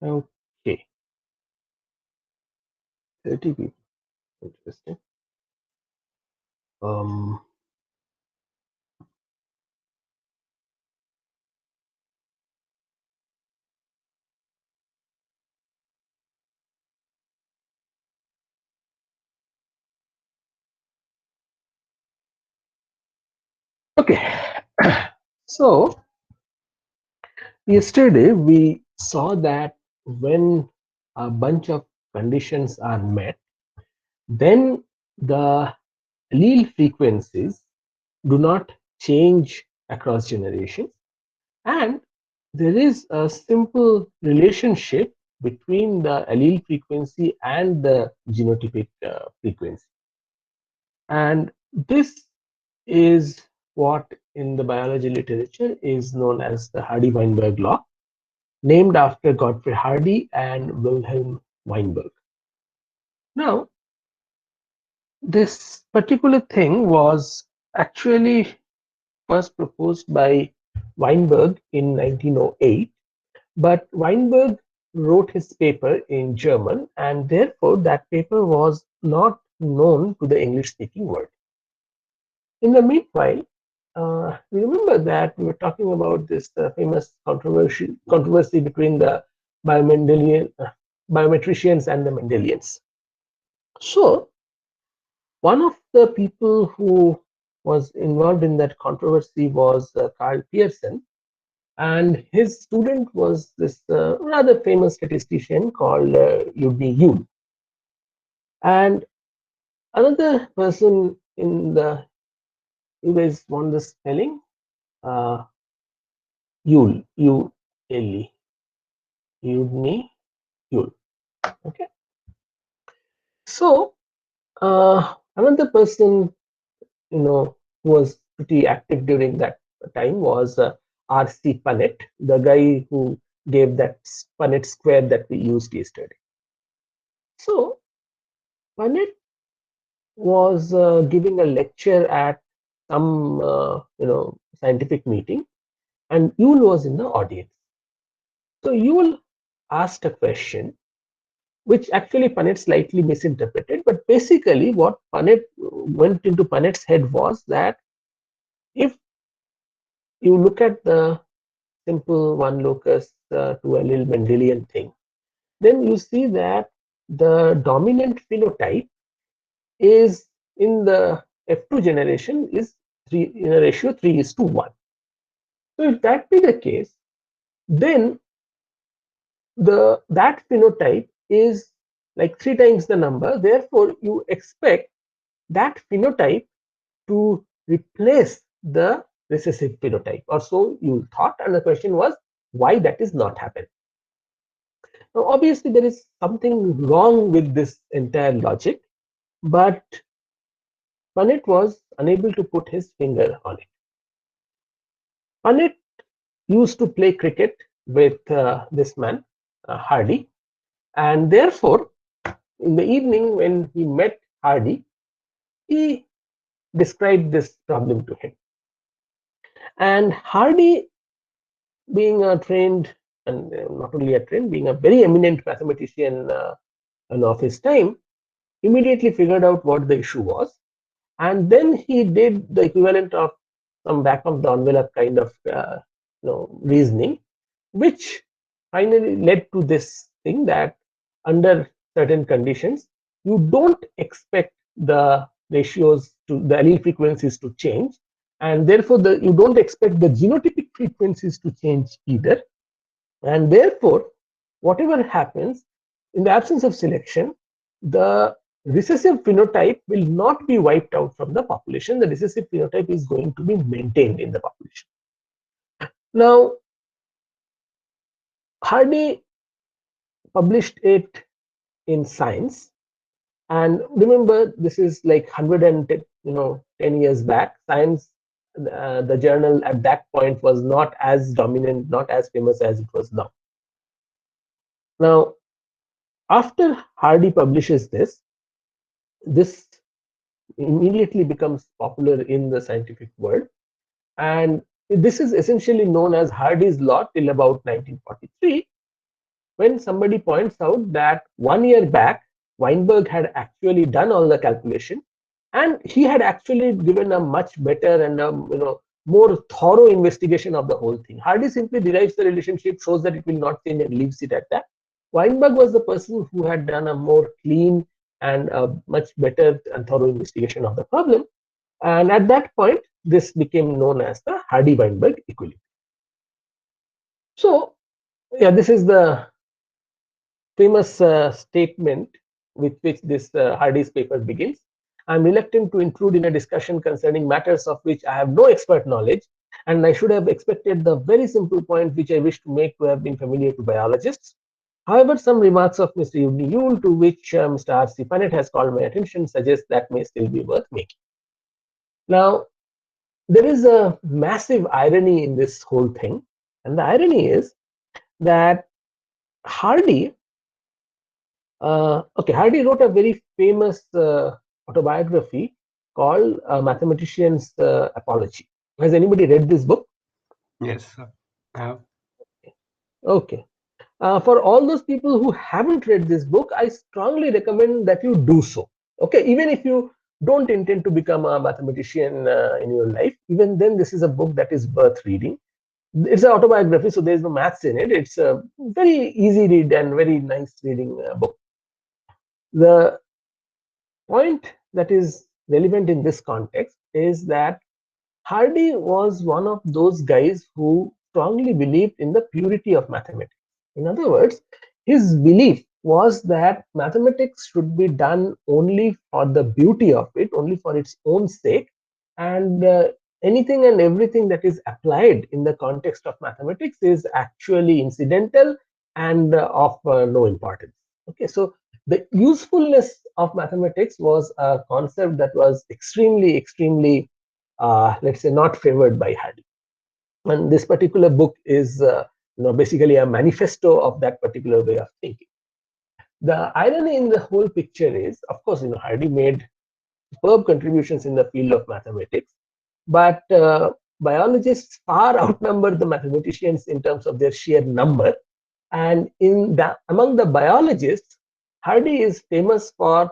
Okay, 30 people. Interesting. Um, okay. So yesterday we saw that when a bunch of conditions are met, then the allele frequencies do not change across generations, and there is a simple relationship between the allele frequency and the genotypic frequency. And this is what in the biology literature is known as the Hardy-Weinberg law, named after Godfrey Hardy and Wilhelm Weinberg. Now, this particular thing was actually first proposed by Weinberg in 1908, but Weinberg wrote his paper in German, and therefore that paper was not known to the English-speaking world. In the meanwhile, remember that we were talking about this famous controversy between the biometricians and the Mendelians. So, one of the people who was involved in that controversy was Carl Pearson, and his student was this rather famous statistician called Eugene Yule. And another person in the, you guys want the spelling? Uh, Yule, U-L-E, Eugene Yule. Okay. So another person, who was pretty active during that time was R.C. Punnett, the guy who gave that Punnett square that we used yesterday. So Punnett was giving a lecture at some scientific meeting, and Yule was in the audience. So Yule asked a question which actually Punnett slightly misinterpreted, but basically what Punnett went into Punnett's head was that if you look at the simple one locus to a little Mendelian thing, then you see that the dominant phenotype is in the F2 generation is 3 in a ratio 3:1. So if that be the case, then that phenotype is like 3 times the number. Therefore, you expect that phenotype to replace the recessive phenotype, or so you thought. And the question was why that is not happening. Now, obviously, there is something wrong with this entire logic, but Punnett was unable to put his finger on it. Punnett used to play cricket with this man, Hardy, and therefore, in the evening when he met Hardy, he described this problem to him. And Hardy, being a trained, and not only a trained, being a very eminent mathematician of his time, immediately figured out what the issue was. And then he did the equivalent of some back of the envelope kind of reasoning, which finally led to this thing that under certain conditions, you don't expect the ratios to the allele frequencies to change, and therefore you don't expect the genotypic frequencies to change either. And therefore, whatever happens in the absence of selection, the recessive phenotype will not be wiped out from the population. The recessive phenotype is going to be maintained in the population. Now, Hardy published it in Science, and remember, this is like 110 years back. Science, the journal at that point was not as dominant, not as famous as it was now. Now, after Hardy publishes this immediately becomes popular in the scientific world. And this is essentially known as Hardy's law till about 1943, when somebody points out that 1 year back, Weinberg had actually done all the calculation, and he had actually given a much better and more thorough investigation of the whole thing. Hardy simply derives the relationship, shows that it will not change, and leaves it at that. Weinberg was the person who had done a more clean and a much better and thorough investigation of the problem. And at that point, this became known as the Hardy-Weinberg equilibrium. So, yeah, this is the famous statement with which this Hardy's paper begins. I'm reluctant to intrude in a discussion concerning matters of which I have no expert knowledge, and I should have expected the very simple point which I wish to make to have been familiar to biologists. However, some remarks of Mr. Udny Yule, to which Mr. R.C. Punnett has called my attention, suggest that may still be worth making. Now, there is a massive irony in this whole thing, and the irony is that Hardy Hardy wrote a very famous autobiography called Mathematician's Apology. Has anybody read this book? Yes, sir. Okay. For all those people who haven't read this book, I strongly recommend that you do so. Okay, even if you don't intend to become a mathematician in your life, even then, this is a book that is worth reading. It's an autobiography, so there's no maths in it. It's a very easy read and very nice reading book. The point that is relevant in this context is that Hardy was one of those guys who strongly believed in the purity of mathematics. In other words, his belief was that mathematics should be done only for the beauty of it, only for its own sake, and anything and everything that is applied in the context of mathematics is actually incidental and of no importance. Okay, so the usefulness of mathematics was a concept that was extremely, let's say, not favored by Hardy. And this particular book is basically a manifesto of that particular way of thinking. The irony in the whole picture is, of course, Hardy made superb contributions in the field of mathematics, but biologists far outnumber the mathematicians in terms of their sheer number. And among the biologists, Hardy is famous for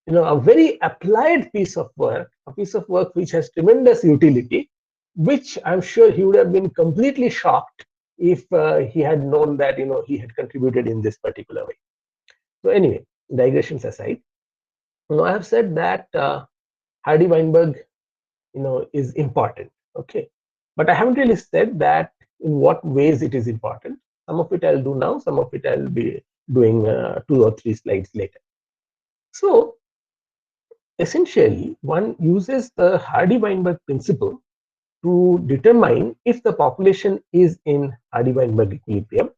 a very applied piece of work, a piece of work which has tremendous utility, which I'm sure he would have been completely shocked if he had known that he had contributed in this particular way. So anyway, digressions aside, I have said that Hardy Weinberg is important. Okay, but I haven't really said that in what ways it is important. Some of it I'll do now, some of it I'll be doing 2 or 3 slides later. So essentially, one uses the Hardy-Weinberg principle to determine if the population is in Hardy-Weinberg equilibrium.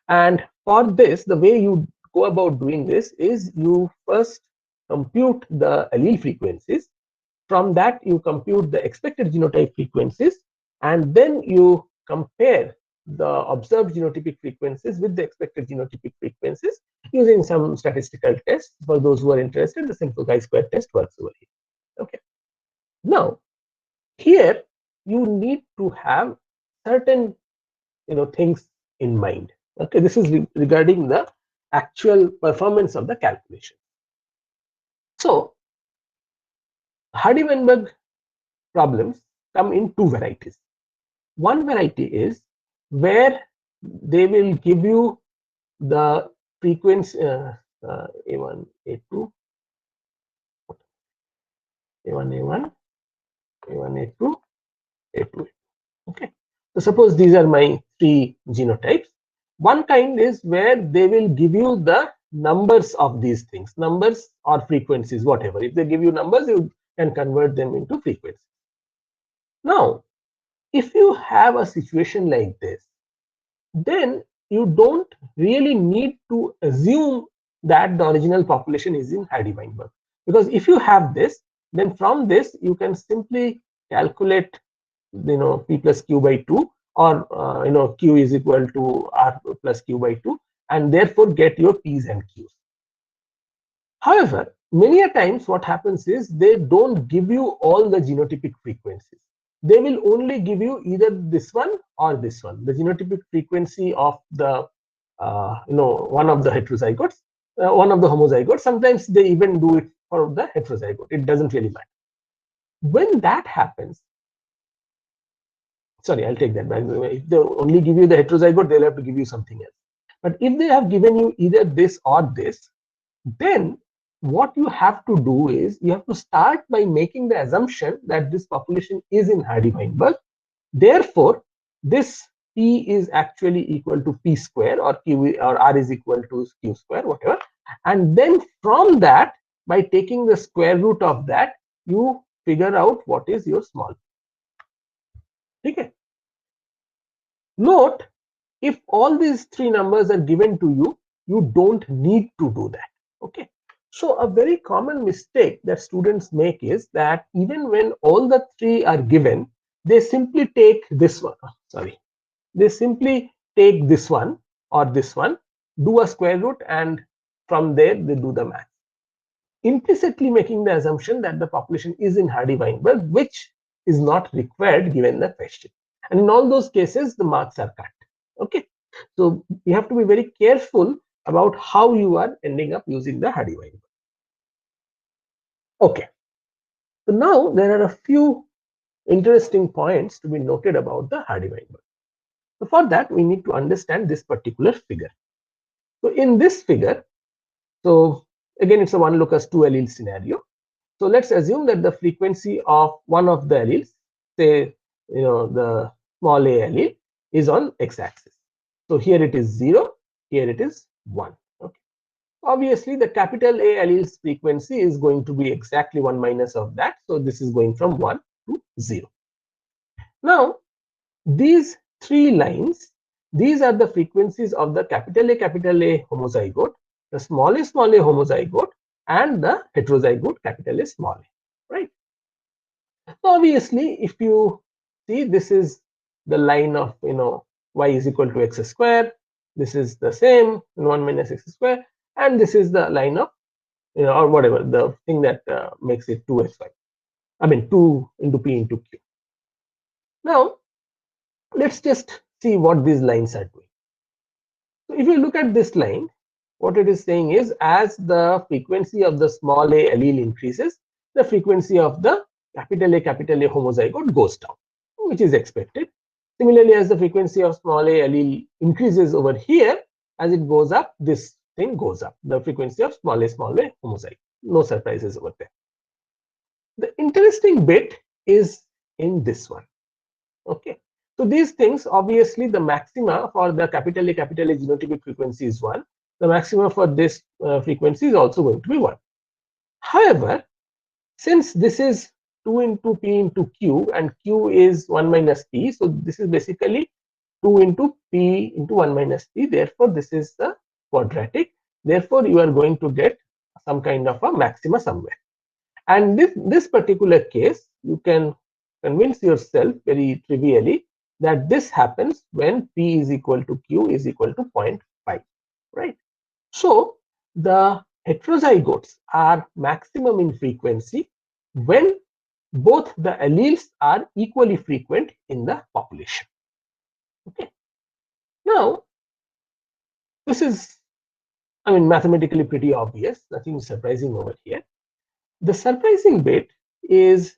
And for this, the way you go about doing this is you first compute the allele frequencies. From that, you compute the expected genotype frequencies, and then you compare the observed genotypic frequencies with the expected genotypic frequencies using some statistical tests. For those who are interested, the simple chi-square test works over here. Okay. Now, here you need to have certain things in mind. Okay, this is regarding the actual performance of the calculation. So, Hardy-Weinberg problems come in 2 varieties. One variety is where they will give you the frequency A1, A2, A1, A1, A1, A2, A2. Okay. So suppose these are my 3 genotypes. One kind is where they will give you the numbers of these things, numbers or frequencies, whatever. If they give you numbers, you can convert them into frequencies. Now, if you have a situation like this, then you don't really need to assume that the original population is in Hardy-Weinberg, because if you have this, then from this you can simply calculate p plus q by 2, or q is equal to r plus q by 2, and therefore get your p's and q's. However, many a times what happens is they don't give you all the genotypic frequencies. They will only give you either this one or this one, the genotypic frequency of the one of the heterozygotes, one of the homozygotes. Sometimes they even do it for the heterozygote. It doesn't really matter. When that happens, sorry, I'll take that back. If they only give you the heterozygote, they'll have to give you something else. But if they have given you either this or this, then what you have to do is you have to start by making the assumption that this population is in Hardy-Weinberg. Therefore, this P is actually equal to P square, or Q or R is equal to Q square, whatever. And then from that, by taking the square root of that, you figure out what is your small p. Okay. Note, if all these three numbers are given to you, you don't need to do that. Okay. So a very common mistake that students make is that even when all the three are given, they simply take this one. Sorry, they simply take this one or this one, do a square root, and from there they do the math, implicitly making the assumption that the population is in Hardy-Weinberg, which is not required given the question. And in all those cases, the marks are cut. Okay, so you have to be very careful about how you are ending up using the Hardy-Weinberg. Okay, so now there are a few interesting points to be noted about the Hardy-Weinberg. So for that, we need to understand this particular figure. So in this figure, so again, it's a one locus two allele scenario. So let's assume that the frequency of one of the alleles, say, the small a allele, is on x-axis. So here it is 0, here it is 1. Okay. Obviously, the capital A allele's frequency is going to be exactly 1 minus of that. So this is going from 1 to 0. Now, these three lines, these are the frequencies of the capital A homozygote, the small a homozygote, and the heterozygote capital A small a, right? So obviously, if you see, this is the line of y is equal to x square. This is the same 1 minus x square, and this is the line of or whatever the thing that makes it 2xy. I mean 2 into p into q. Now let's just see what these lines are doing. So if you look at this line, what it is saying is, as the frequency of the small a allele increases, the frequency of the capital A homozygote goes down, which is expected. Similarly, as the frequency of small a allele increases over here, as it goes up, this thing goes up, the frequency of small a homozygote. No surprises over there. The interesting bit is in this one. Okay. So these things, obviously, the maxima for the capital A genotypic frequency is 1. The maxima for this frequency is also going to be 1. However, since this is 2 into p into q, and q is 1 minus p, so this is basically 2 into p into 1 minus p. Therefore, this is the quadratic. Therefore, you are going to get some kind of a maxima somewhere. And this particular case, you can convince yourself very trivially that this happens when p is equal to q is equal to 0.5, right? So the heterozygotes are maximum in frequency when both the alleles are equally frequent in the population. Okay. Now, this is, I mean, mathematically pretty obvious, nothing surprising over here. The surprising bit is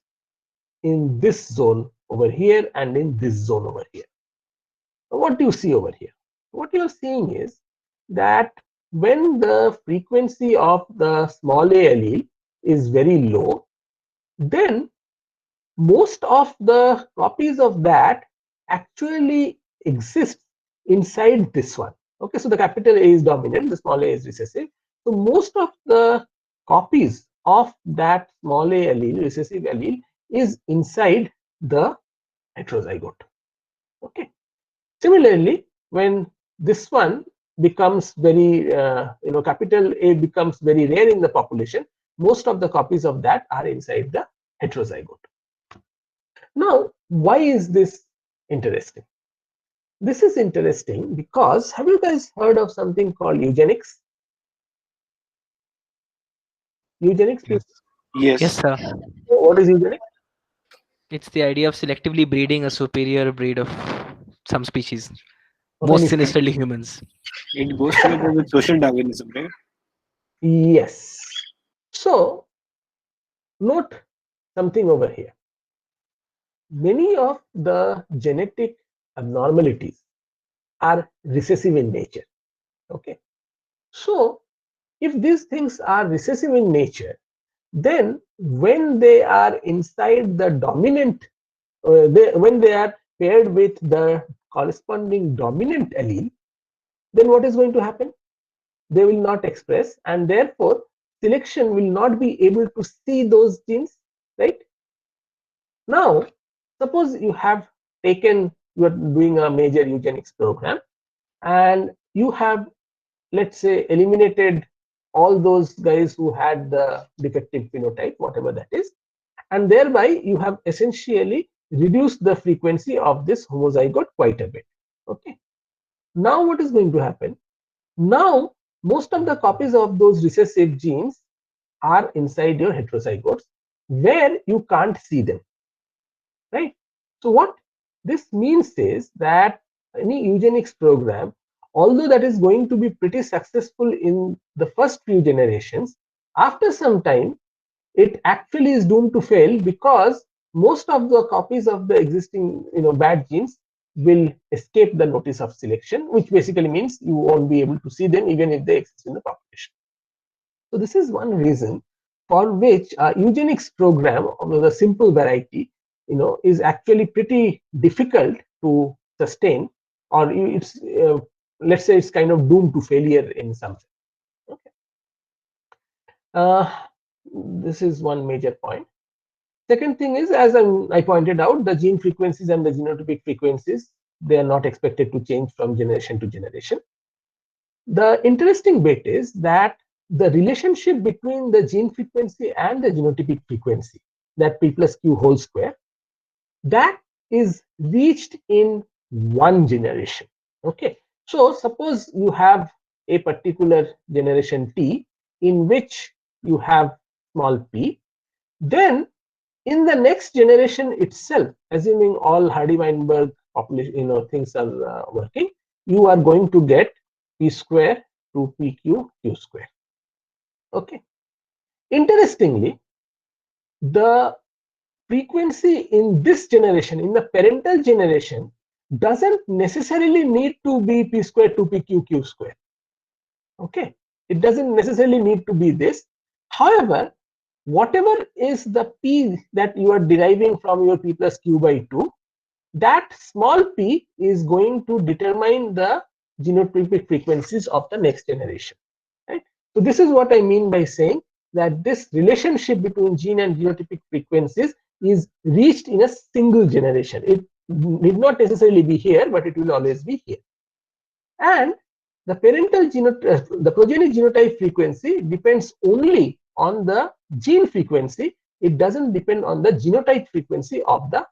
in this zone over here and in this zone over here. What do you see over here? What you're seeing is that when the frequency of the small a allele is very low, then most of the copies of that actually exist inside this one. Okay, so the capital A is dominant, the small a is recessive. So most of the copies of that small a allele, recessive allele, is inside the heterozygote. Okay. Similarly, when this one becomes very, capital A becomes very rare in the population, most of the copies of that are inside the heterozygote. Now, why is this interesting? This is interesting because, have you guys heard of something called eugenics? Eugenics, please. Yes, Yes. sir. What is eugenics? It's the idea of selectively breeding a superior breed of some species, Of most any species? sinisterly humans. It goes together with social Darwinism, right? Yes. So note something over here. Many of the genetic abnormalities are recessive in nature. Okay. So if these things are recessive in nature, then when they are inside the dominant, when they are paired with the corresponding dominant allele, then what is going to happen? They will not express, and therefore selection will not be able to see those genes, right? Now, suppose you have taken, you are doing a major eugenics program, and you have, let's say, eliminated all those guys who had the defective phenotype, whatever that is, and thereby you have essentially reduced the frequency of this homozygote quite a bit. Okay. Now what is going to happen? Now most of the copies of those recessive genes are inside your heterozygotes where you can't see them, right? So what this means is that any eugenics program, although that is going to be pretty successful in the first few generations, after some time it actually is doomed to fail because most of the copies of the existing bad genes will escape the notice of selection, which basically means you won't be able to see them even if they exist in the population. So this is one reason for which a eugenics program of the simple variety, is actually pretty difficult to sustain, or it's let's say it's kind of doomed to failure in some sense. Okay. Uh, this is one major point. Second thing is, as I pointed out, the gene frequencies and the genotypic frequencies, they are not expected to change from generation to generation. The interesting bit is that the relationship between the gene frequency and the genotypic frequency, that p plus q whole square, that is reached in one generation. Okay. So suppose you have a particular generation t in which you have small p, then in the next generation itself, assuming all Hardy-Weinberg population, things are working, you are going to get p square to pq q square. Okay. Interestingly, the frequency in this generation, in the parental generation, doesn't necessarily need to be p square to pq q square. Okay. It doesn't necessarily need to be this. However, whatever is the p that you are deriving from your p plus q by 2, that small p is going to determine the genotypic frequencies of the next generation, right? So this is what I mean by saying that this relationship between gene and genotypic frequencies is reached in a single generation. It need not necessarily be here, but it will always be here. And the the progeny genotype frequency depends only on the gene frequency. It doesn't depend on the genotype frequency of the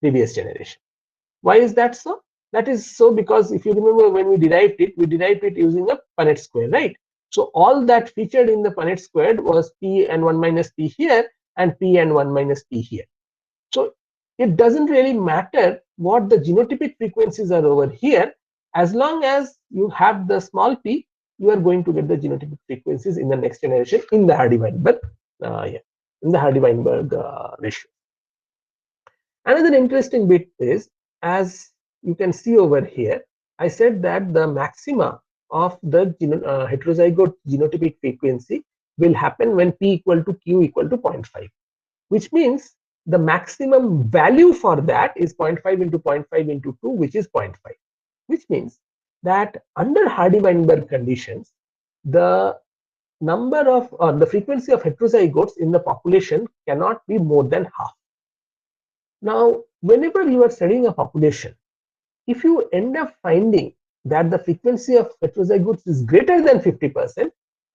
previous generation. Why is that so? That is so because if you remember, when we derived it using a Punnett square, right? So all that featured in the Punnett squared was p and 1 minus p here and p and 1 minus p here. So it doesn't really matter what the genotypic frequencies are over here. As long as you have the small p, you are going to get the genotypic frequencies in the next generation in the Hardy-Weinberg, in the Hardy-Weinberg ratio. Another interesting bit is, as you can see over here, I said that the maxima of the heterozygote genotypic frequency will happen when p equal to q equal to 0.5, which means the maximum value for that is 0.5 into 0.5 into 2, which is zero point 0.5, which means that under Hardy-Weinberg conditions, the number of or the frequency of heterozygotes in the population cannot be more than half. Now, whenever you are studying a population, if you end up finding that the frequency of heterozygotes is greater than 50%,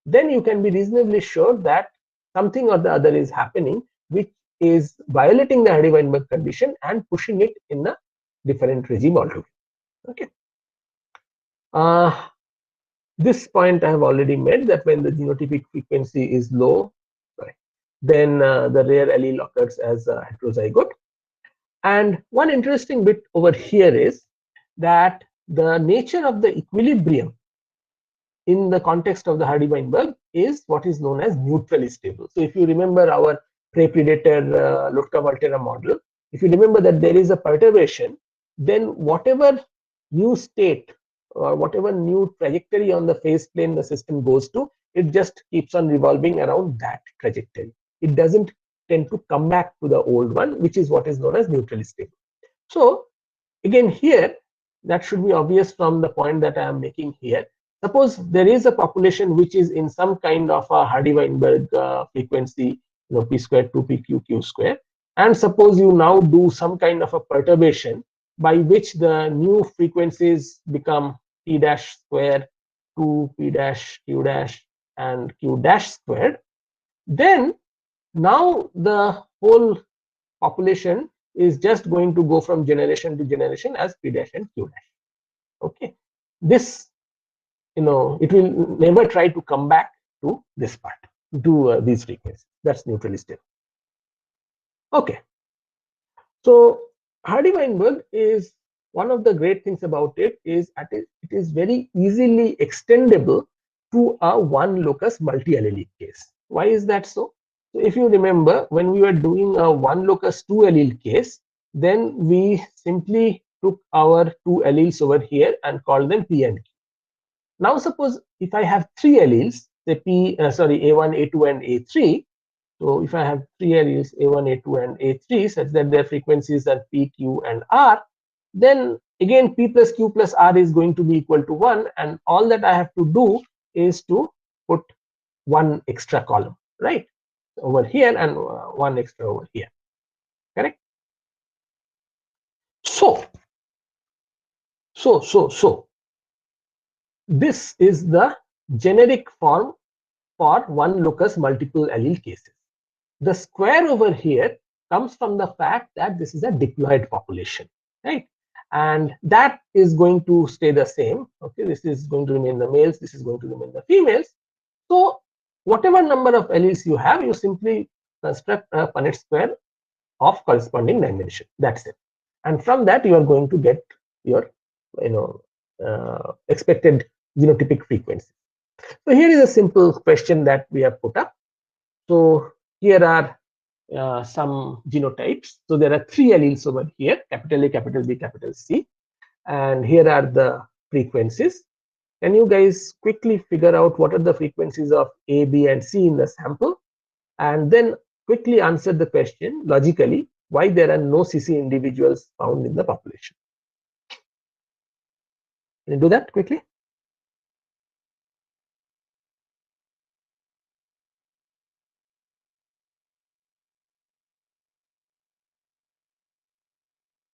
then you can be reasonably sure that something or the other is happening, which is violating the Hardy-Weinberg condition and pushing it in a different regime altogether. Okay. This point I have already made, that when the genotypic frequency is low, then the rare allele occurs as a heterozygote. And one interesting bit over here is that the nature of the equilibrium in the context of the Hardy-Weinberg is what is known as neutrally stable. So if you remember our prey-predator Lotka-Volterra model, if you remember that there is a perturbation, then whatever new state or whatever new trajectory on the phase plane the system goes to, it just keeps on revolving around that trajectory. It doesn't tend to come back to the old one, which is what is known as neutrally stable. So again here, that should be obvious from the point that I am making here. Suppose there is a population which is in some kind of a Hardy-Weinberg frequency, p squared 2pq q square, and suppose you now do some kind of a perturbation by which the new frequencies become p dash square 2p dash q dash and q dash squared, then now the whole population is just going to go from generation to generation as p dash and q dash. Okay, this, it will never try to come back to this part, to these frequencies. That's neutrally stable. Okay, so Hardy-Weinberg is, one of the great things about it is it is very easily extendable to a one locus multi-allelic case. Why is that so? So if you remember, when we were doing a one locus two allele case, then we simply took our two alleles over here and called them P and Q. Now suppose if I have three alleles, say A1, A2 and A3. So if I have three alleles A1, A2 and A3 such that their frequencies are P, Q and R, then again P plus Q plus R is going to be equal to 1, and all that I have to do is to put one extra column, right, over here and one extra over here, correct? So this is the generic form for one locus multiple allele cases. The square over here comes from the fact that this is a diploid population, right? And that is going to stay the same. Okay, this is going to remain the males, this is going to remain the females. So whatever number of alleles you have, you simply construct a Punnett square of corresponding dimension. That's it. And from that you are going to get your expected genotypic frequency. So here is a simple question that we have put up. So here are some genotypes. So there are three alleles over here, capital A, capital B, capital C, and here are the frequencies. Can you guys quickly figure out what are the frequencies of A, B, and C in the sample, and then quickly answer the question logically why there are no CC individuals found in the population? Can you do that quickly?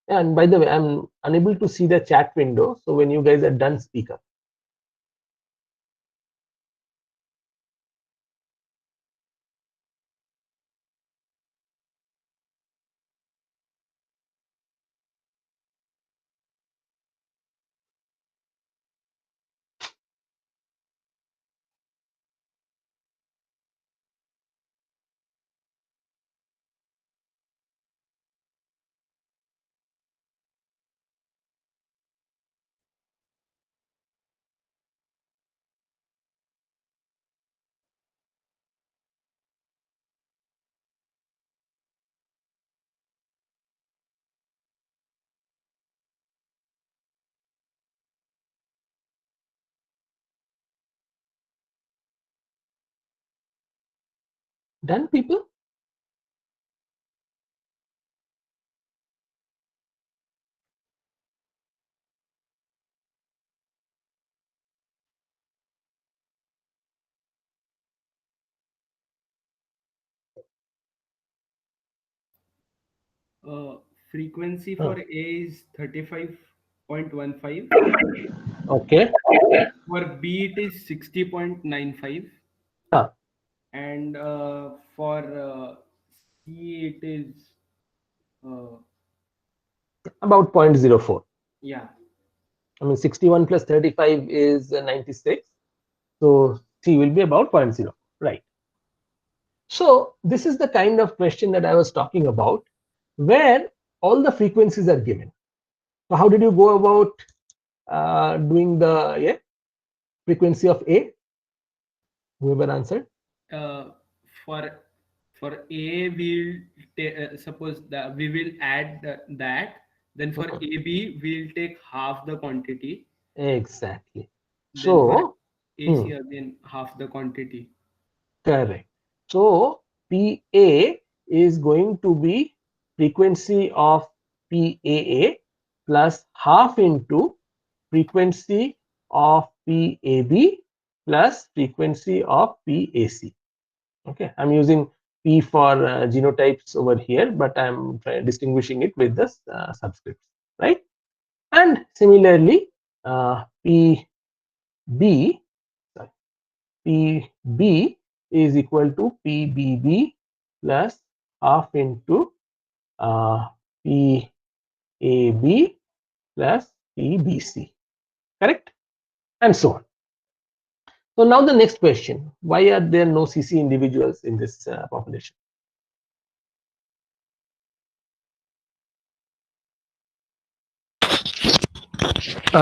And by the way, I'm unable to see the chat window, so when you guys are done, speak up. Done, people? Frequency for A is 35.15. Okay. For B it is 60.95. And for C it is about 0.04. Yeah. I mean 61 plus 35 is 96. So C will be about 0.0, right? So this is the kind of question that I was talking about, where all the frequencies are given. So how did you go about doing the frequency of A? Whoever answered. Uh, for A, we'll suppose that we will add that. Then for AB, we'll take half the quantity. Exactly. Then for So AC again half the quantity. correct. So PA is going to be frequency of PAA plus half into frequency of PAB plus frequency of PAC. Okay, I'm using P for genotypes over here, but I'm distinguishing it with the subscripts, right? And similarly, PB, sorry, PB is equal to PBB plus half into PAB plus PBC, correct? And so on. So now the next question, why are there no CC individuals in this population?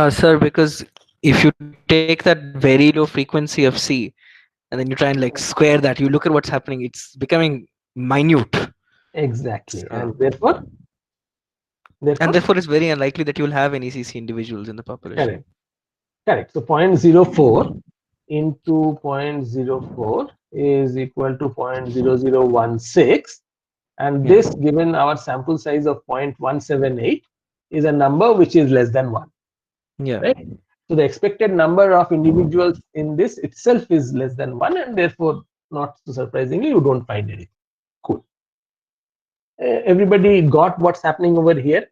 Sir, because if you take that very low frequency of C and then you try and like square that, you look at what's happening, it's becoming minute. Exactly, So, and therefore it's very unlikely that you'll have any CC individuals in the population. correct. So 0.04 into 0.04 is equal to 0.0016, and this, given our sample size of 0.178, is a number which is less than 1. Yeah. Right? So the expected number of individuals in this itself is less than 1, and therefore, not so surprisingly, you don't find anything. Cool. Everybody got what's happening over here?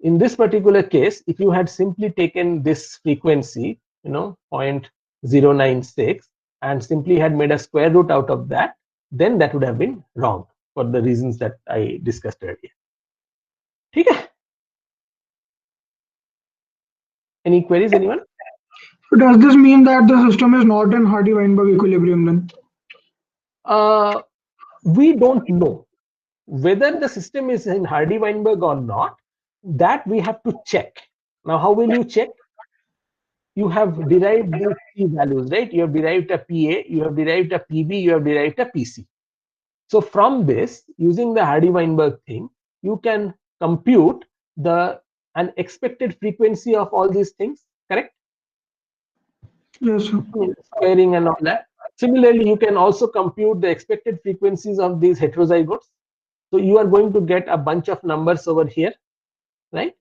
In this particular case, if you had simply taken this frequency, 0.096, and simply had made a square root out of that, then that would have been wrong for the reasons that I discussed earlier. Okay. Any queries, anyone? So does this mean that the system is not in Hardy-Weinberg equilibrium then? We don't know whether the system is in Hardy-Weinberg or not. That we have to check. Now, how will you check? You have derived these three values, right? You have derived a PA, you have derived a PB, you have derived a PC. So from this, using the Hardy-Weinberg thing, you can compute an expected frequency of all these things, correct? Yes, sir. Squaring and all that. Similarly, you can also compute the expected frequencies of these heterozygotes. So you are going to get a bunch of numbers over here, right?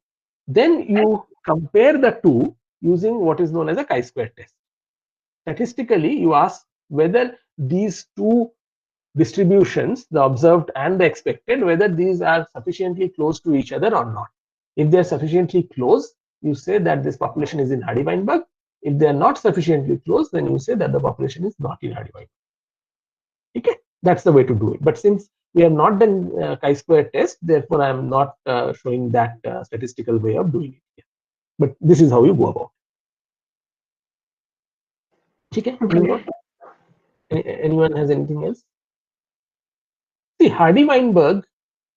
Then you compare the two using what is known as a chi-square test. Statistically, you ask whether these two distributions, the observed and the expected, whether these are sufficiently close to each other or not. If they are sufficiently close, you say that this population is in Hardy-Weinberg. If they are not sufficiently close, then you say that the population is not in Hardy-Weinberg. Okay, that's the way to do it. But since we have not done chi-square test, therefore I am not showing that statistical way of doing it here. But this is how you go about it. Okay. Anyone has anything else? See, Hardy-Weinberg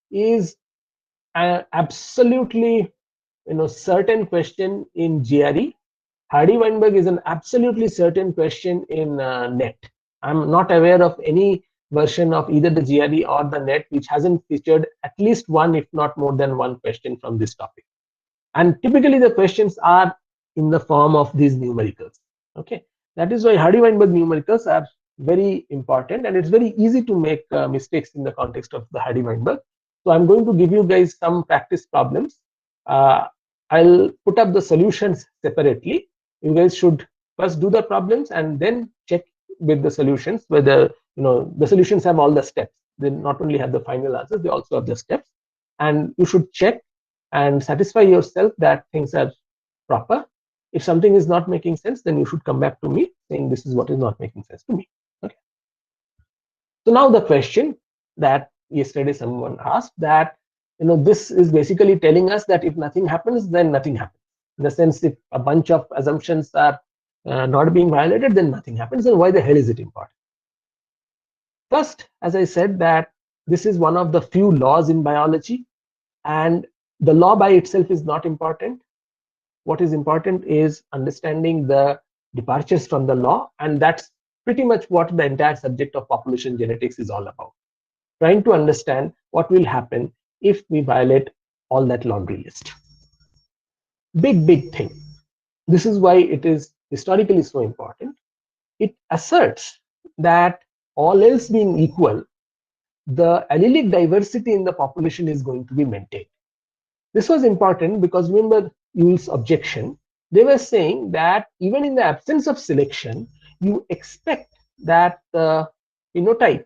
is absolutely certain question in GRE. Hardy-Weinberg is an absolutely certain question in NET. I'm not aware of any version of either the GRE or the NET which hasn't featured at least one, if not more than one question from this topic. And typically the questions are in the form of these numericals. Okay, that is why Hardy-Weinberg numericals are very important, and it's very easy to make mistakes in the context of the Hardy-Weinberg. So I'm going to give you guys some practice problems. I'll put up the solutions separately. You guys should first do the problems and then check with the solutions whether the solutions have all the steps. They not only have the final answers, they also have the steps, and you should check and satisfy yourself that things are proper. If something is not making sense, then you should come back to me saying this is what is not making sense to me. Okay. So now the question that yesterday someone asked, that this is basically telling us that if nothing happens, then nothing happens. In the sense, if a bunch of assumptions are not being violated, then nothing happens. Then why the hell is it important? First, as I said, that this is one of the few laws in biology, and the law by itself is not important. What is important is understanding the departures from the law, and that's pretty much what the entire subject of population genetics is all about. Trying to understand what will happen if we violate all that laundry list. Big thing. This is why it is historically so important. It asserts that all else being equal, the allelic diversity in the population is going to be maintained. This was important because remember Yule's objection. They were saying that even in the absence of selection, you expect that the phenotype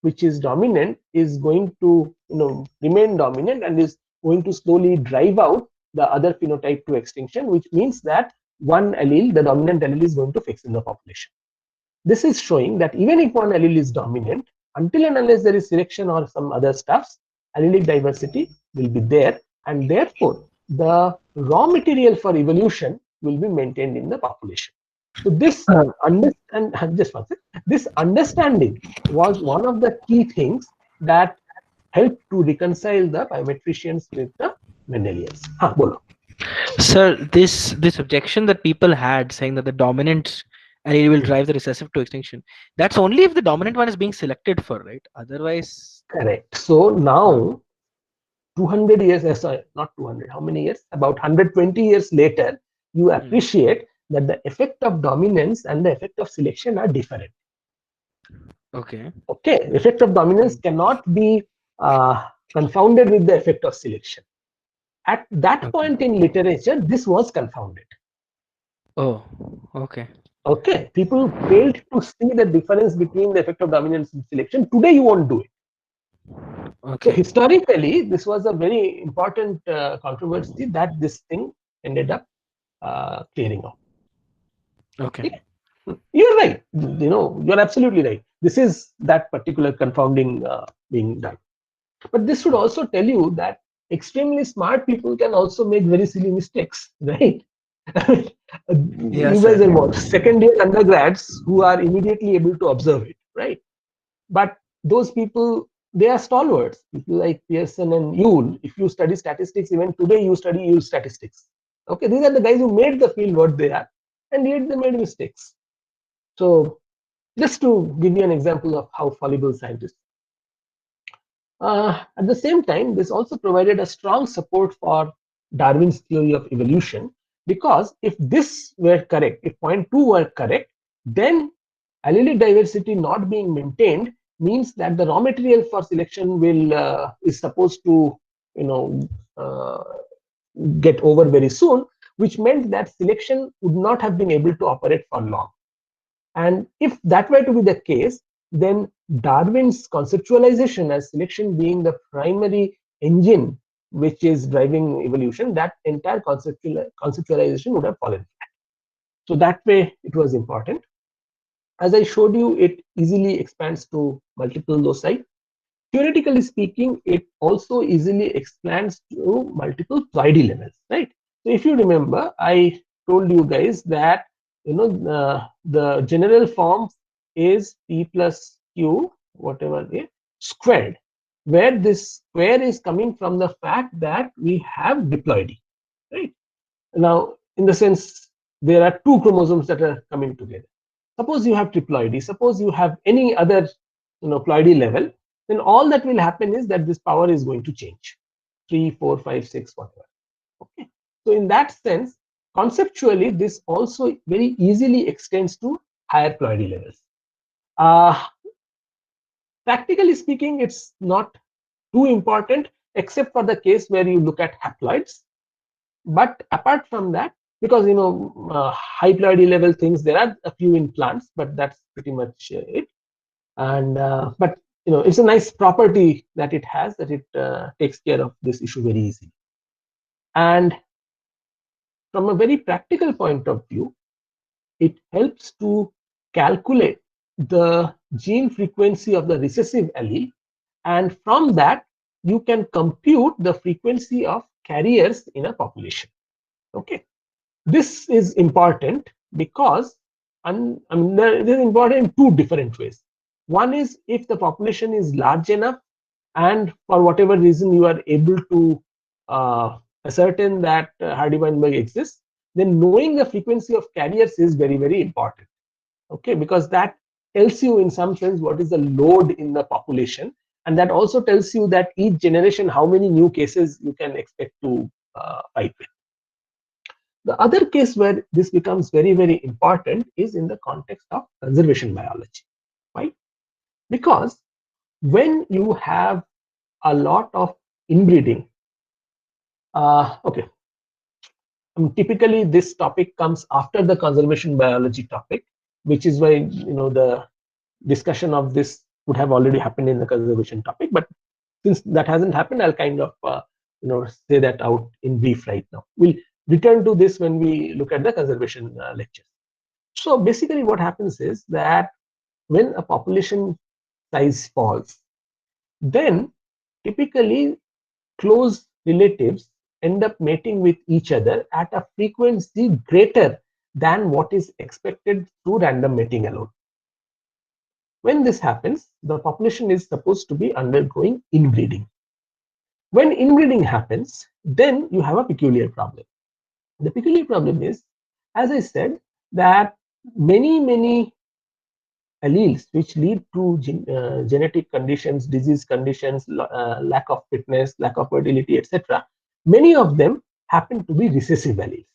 which is dominant is going to remain dominant and is going to slowly drive out the other phenotype to extinction, which means that one allele, the dominant allele, is going to fix in the population. This is showing that even if one allele is dominant, until and unless there is selection or some other stuffs, allelic diversity will be there, and therefore the raw material for evolution will be maintained in the population. So this this understanding was one of the key things that helped to reconcile the biometricians with the Mendelians. Bolo. Sir, this objection that people had saying that the dominant allele will drive the recessive to extinction, that's only if the dominant one is being selected for, right? Otherwise, correct. So now 200 years, sorry, not 200, how many years? About 120 years later, you appreciate that the effect of dominance and the effect of selection are different. okay. Okay, effect of dominance cannot be confounded with the effect of selection. At that point in literature, this was confounded. Oh, okay. Okay, people failed to see the difference between the effect of dominance and selection. Today, you won't do it. Okay. So historically, this was a very important controversy that this thing ended up clearing up. Okay. You're right. You're absolutely right. This is that particular confounding being done. But this should also tell you that extremely smart people can also make very silly mistakes, right? You guys are what, second year undergrads who are immediately able to observe it, right? But those people, they are stalwarts. People like Pearson and Yule. If you study statistics, even today you study Yule statistics. Okay, these are the guys who made the field what they are, and yet they made mistakes. So, just to give you an example of how fallible scientists. At the same time, this also provided a strong support for Darwin's theory of evolution, because if this were correct, if point 2 were correct, then allelic diversity not being maintained means that the raw material for selection will is supposed to get over very soon, which meant that selection would not have been able to operate for long. And if that were to be the case, then Darwin's conceptualization as selection being the primary engine which is driving evolution, that entire conceptualization would have fallen flat. So that way it was important. As I showed you, it easily expands to multiple loci. Theoretically speaking, it also easily expands to multiple ploidy levels, right? So if you remember, I told you guys that the general form is p plus q, whatever squared, where this square is coming from the fact that we have diploidy, right? Now, in the sense, there are two chromosomes that are coming together. Suppose you have triploidy, suppose you have any other ploidy level, then all that will happen is that this power is going to change, 3, 4, 5, 6, whatever. Okay. So in that sense, conceptually, this also very easily extends to higher ploidy levels. Practically speaking, it's not too important, except for the case where you look at haploids. But apart from that, because high ploidy level things, there are a few in plants, but that's pretty much it. And but it's a nice property that it has, that it takes care of this issue very easily. And from a very practical point of view, it helps to calculate the gene frequency of the recessive allele, and from that you can compute the frequency of carriers in a population. Okay, this is important because it is important in two different ways. One is if the population is large enough and for whatever reason you are able to ascertain that Hardy-Weinberg exists, then knowing the frequency of carriers is very, very important. Okay, because that tells you in some sense what is the load in the population, and that also tells you that each generation how many new cases you can expect to fight with. The other case where this becomes very, very important is in the context of conservation biology, right? Because when you have a lot of inbreeding, okay, typically this topic comes after the conservation biology topic, which is why the discussion of this would have already happened in the conservation topic. But since that hasn't happened, I'll kind of say that out in brief right now. We'll return to this when we look at the conservation lectures. So basically what happens is that when a population size falls, then typically close relatives end up mating with each other at a frequency greater than what is expected through random mating alone. When this happens, the population is supposed to be undergoing inbreeding. When inbreeding happens, then you have a peculiar problem. The peculiar problem is, as I said, that many alleles which lead to genetic conditions, disease conditions, lack of fitness, lack of fertility, etc., many of them happen to be recessive alleles.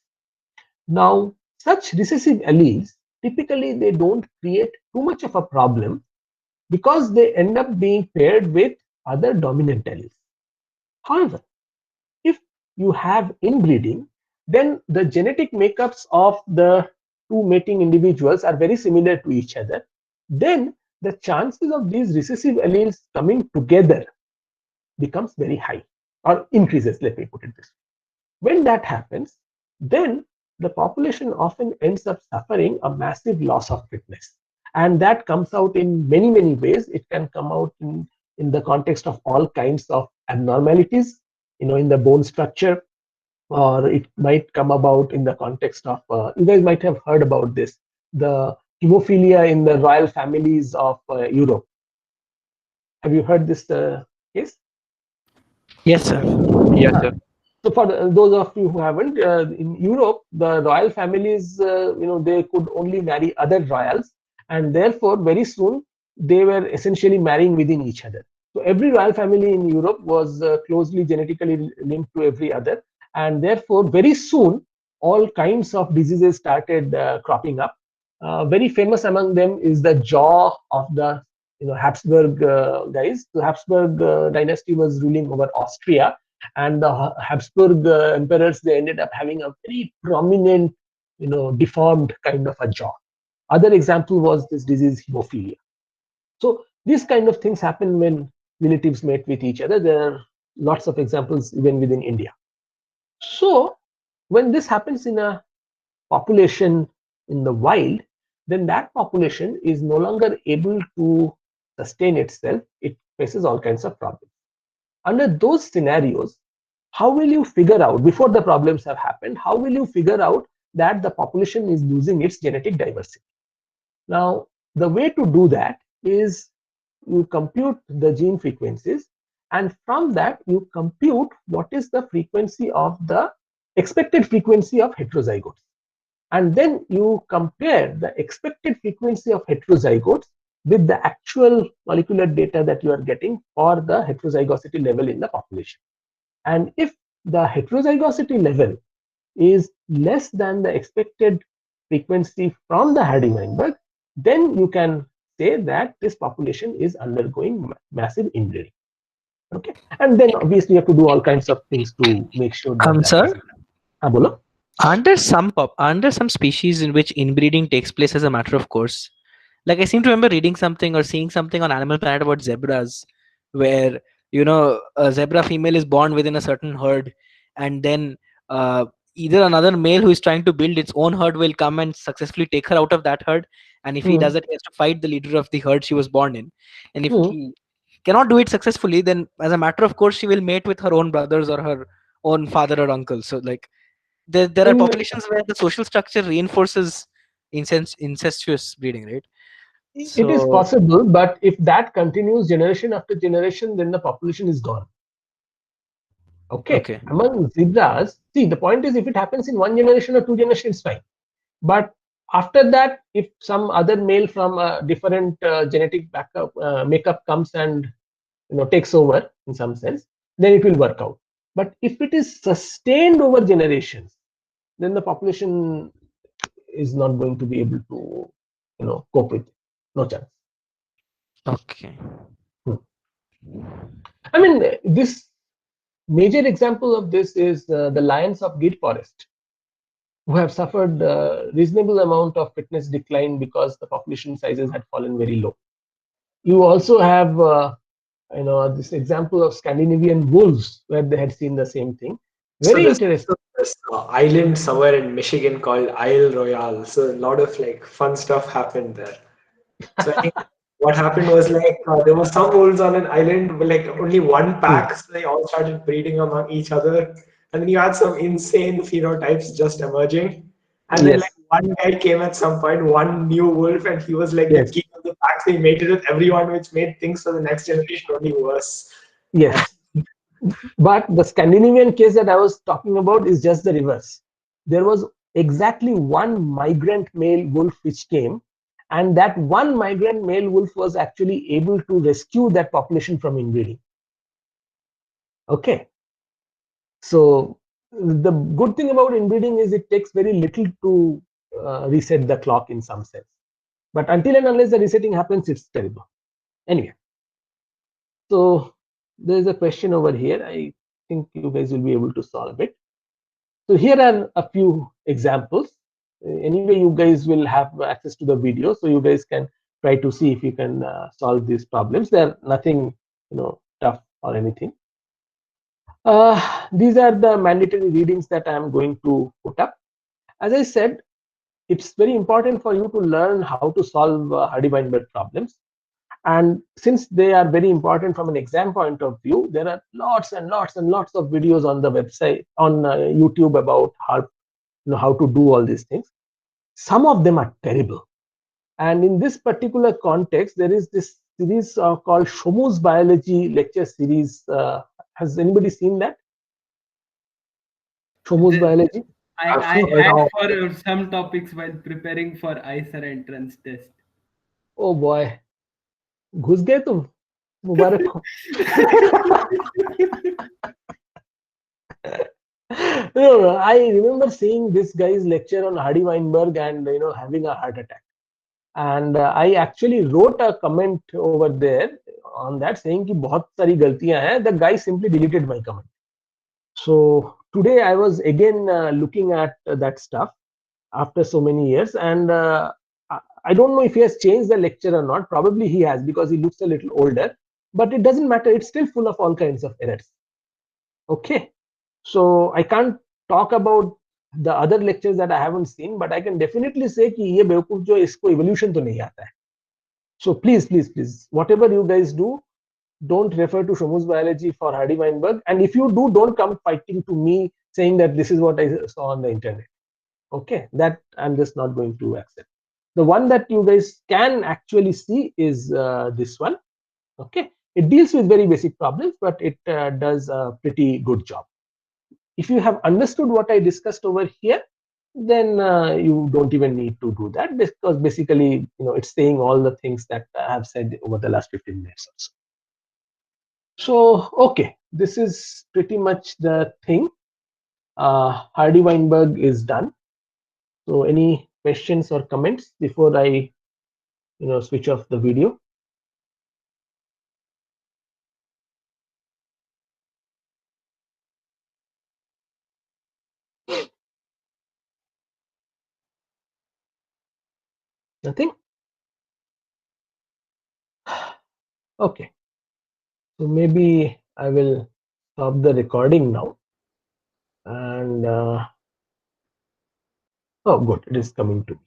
Now, such recessive alleles, typically they don't create too much of a problem because they end up being paired with other dominant alleles. However, if you have inbreeding, then the genetic makeups of the two mating individuals are very similar to each other. Then the chances of these recessive alleles coming together becomes very high, or increases, let me put it this way. When that happens, then the population often ends up suffering a massive loss of fitness. And that comes out in many ways. It can come out in the context of all kinds of abnormalities, in the bone structure, or it might come about in the context of, you guys might have heard about this, the hemophilia in the royal families of Europe. Have you heard this case? Yes, sir. Yes, sir. So for those of you who haven't, in Europe, the royal families, they could only marry other royals, and therefore very soon they were essentially marrying within each other. So every royal family in Europe was closely genetically linked to every other, and therefore very soon all kinds of diseases started cropping up. Very famous among them is the jaw of the Habsburg guys. The Habsburg dynasty was ruling over Austria, and the Habsburg emperors, they ended up having a very prominent, deformed kind of a jaw. Other example was this disease hemophilia. So these kind of things happen when relatives mate with each other. There are lots of examples even within India. So when this happens in a population in the wild, then that population is no longer able to sustain itself. It faces all kinds of problems. Under those scenarios, how will you figure out, before the problems have happened, how will you figure out that the population is losing its genetic diversity? Now, the way to do that is you compute the gene frequencies, and from that you compute what is the frequency of the expected frequency of heterozygotes. And then you compare the expected frequency of heterozygotes with the actual molecular data that you are getting for the heterozygosity level in the population. And if the heterozygosity level is less than the expected frequency from the Hardy-Weinberg, then you can say that this population is undergoing massive inbreeding. Okay, and then obviously you have to do all kinds of things to make sure that Sir, bolo. aren't there some species in which inbreeding takes place as a matter of course? Like I seem to remember reading something or seeing something on Animal Planet about zebras, where a zebra female is born within a certain herd, and then either another male who is trying to build its own herd will come and successfully take her out of that herd, and if he does it, he has to fight the leader of the herd she was born in, and if he cannot do it successfully, then as a matter of course she will mate with her own brothers or her own father or uncle. So like there are populations where the social structure reinforces incestuous breeding, right? It is possible, but if that continues generation after generation, then the population is gone. Okay. Among zebras, see, the point is, if it happens in one generation or two generations, it's fine. But after that, if some other male from a different genetic backup makeup comes and takes over in some sense, then it will work out. But if it is sustained over generations, then the population is not going to be able to cope with it. No chance. Okay. I mean, this major example of this is the lions of Gir forest, who have suffered a reasonable amount of fitness decline because the population sizes had fallen very low. You also have this example of Scandinavian wolves, where they had seen the same thing. Very interesting. This island somewhere in Michigan called Isle Royale. So a lot of like fun stuff happened there. So I think what happened was like there were some wolves on an island with like only one pack, so they all started breeding among each other, and then you had some insane phenotypes just emerging. And then like one guy came at some point, one new wolf, and he was like the king of the pack. So he mated with everyone, which made things for the next generation only worse. Yes. But the Scandinavian case that I was talking about is just the reverse. There was exactly one migrant male wolf which came, and that one migrant male wolf was actually able to rescue that population from inbreeding. Okay. So the good thing about inbreeding is it takes very little to reset the clock in some sense. But until and unless the resetting happens, it's terrible. Anyway, so there's a question over here. I think you guys will be able to solve it. So here are a few examples. Anyway, you guys will have access to the video, so you guys can try to see if you can solve these problems. They're nothing, tough or anything. These are the mandatory readings that I'm going to put up. As I said, it's very important for you to learn how to solve Hardy-Weinberg problems. And since they are very important from an exam point of view, there are lots and lots and lots of videos on the website, on YouTube, about how to do all these things. Some of them are terrible. And in this particular context, there is this series called Shomu's Biology lecture series. Has anybody seen that? Shomu's Biology? I had for some topics while preparing for ISER entrance test. Oh boy. घुस गए तुम मुबारक हो no, I remember seeing this guy's lecture on Hardy-Weinberg and having a heart attack, and I actually wrote a comment over there on that saying कि बहुत सारी गलतियां हैं. The guy simply deleted my comment. So today I was again looking at that stuff after so many years, and I don't know if he has changed the lecture or not. Probably he has, because he looks a little older, but it doesn't matter. It's still full of all kinds of errors. Okay. So I can't talk about the other lectures that I haven't seen, but I can definitely say कि ये बेवकूफ जो इसको evolution तो नहीं आता है. So please, whatever you guys do, don't refer to Shomu's Biology for Hardy-Weinberg. And if you do, don't come fighting to me saying that this is what I saw on the internet. Okay, that I'm just not going to accept. The one that you guys can actually see is this one. Okay, it deals with very basic problems, but it does a pretty good job. If you have understood what I discussed over here, then you don't even need to do that, because basically, it's saying all the things that I have said over the last 15 minutes or so. So, okay, this is pretty much the thing. Hardy-Weinberg is done. So, any questions or comments before I, switch off the video? Nothing? Okay. So maybe I will stop the recording now. And oh, good, it is coming to me.